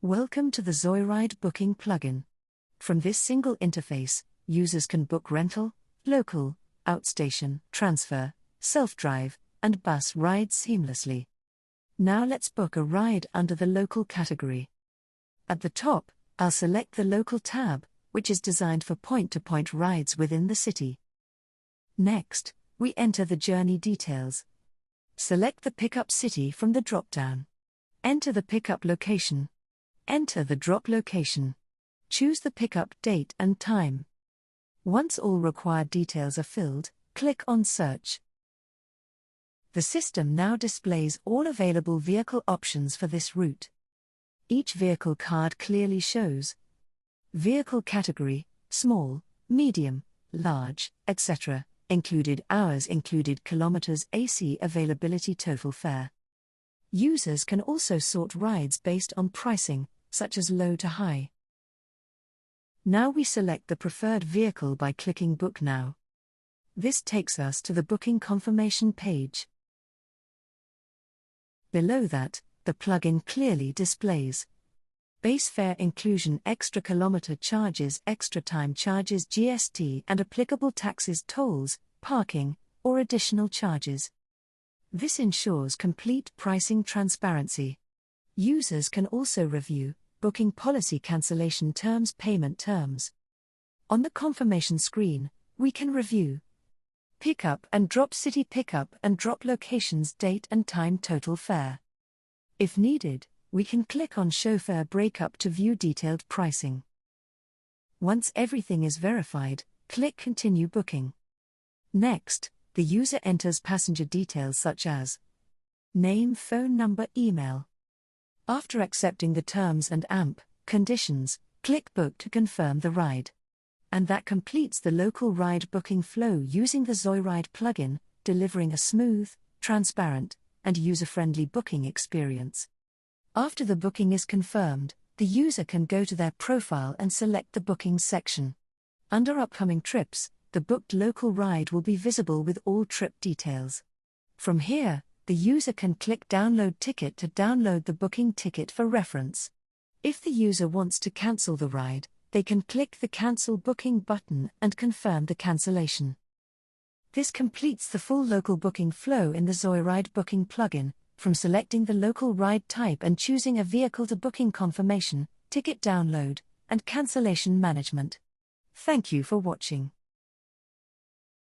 Welcome to the Zoyride booking plugin. From this single interface, users can book rental, local, outstation, transfer, self-drive, and bus rides seamlessly. Now let's book a ride under the local category. At the top, I'll select the local tab, which is designed for point-to-point rides within the city. Next, we enter the journey details. Select the pickup city from the drop-down. Enter the pickup location. Enter the drop location. Choose the pickup date and time. Once all required details are filled, click on Search. The system now displays all available vehicle options for this route. Each vehicle card clearly shows vehicle category, small, medium, large, etc., included hours, included kilometers, AC availability, total fare. Users can also sort rides based on pricing, such as low to high. Now we select the preferred vehicle by clicking Book Now. This takes us to the booking confirmation page. Below that, the plugin clearly displays base fare inclusion, extra kilometer charges, extra time charges, GST, and applicable taxes, tolls, parking, or additional charges. This ensures complete pricing transparency. Users can also review booking policy, cancellation terms, payment terms. On the confirmation screen, we can review pickup and drop city, pickup and drop locations, date and time, total fare. If needed, we can click on Show Fare Breakup to view detailed pricing. Once everything is verified, click Continue Booking. Next, the user enters passenger details such as name, phone number, email. After accepting the terms and conditions, click Book to confirm the ride. And that completes the local ride booking flow using the Zoyride plugin, delivering a smooth, transparent, and user-friendly booking experience. After the booking is confirmed, the user can go to their profile and select the Bookings section. Under Upcoming Trips, the booked local ride will be visible with all trip details. From here, the user can click Download Ticket to download the booking ticket for reference. If the user wants to cancel the ride, they can click the Cancel Booking button and confirm the cancellation. This completes the full local booking flow in the Zoyride booking plugin, from selecting the local ride type and choosing a vehicle to booking confirmation, ticket download, and cancellation management. Thank you for watching.